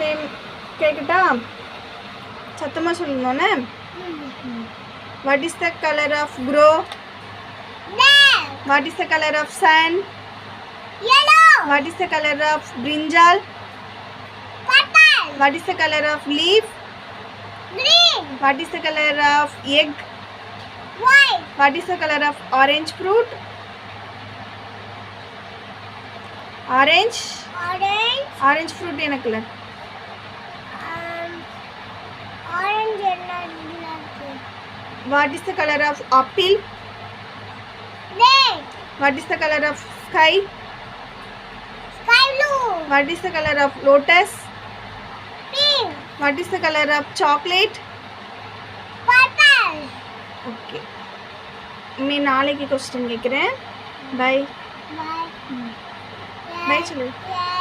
Name கேட்கட்டா? சத்தமாக சொல்லணும்னே. What is the color of grow? Red. What is the color of sun? Yellow. What is the color of brinjal? Purple. What is the color of leaf? Green. What is the color of egg? White. What is the color of orange fruit? Orange. Orange. Orange fruit என்ன color? Orange and What is the color of apple? red. What is the color of sky? Sky blue. What is the color of lotus? Pink. What is the color of chocolate? Purple. Okay. मैं நாளைக்கு question கேக்குறேன். Bye. Bye. Bye சொல்லு. Yeah.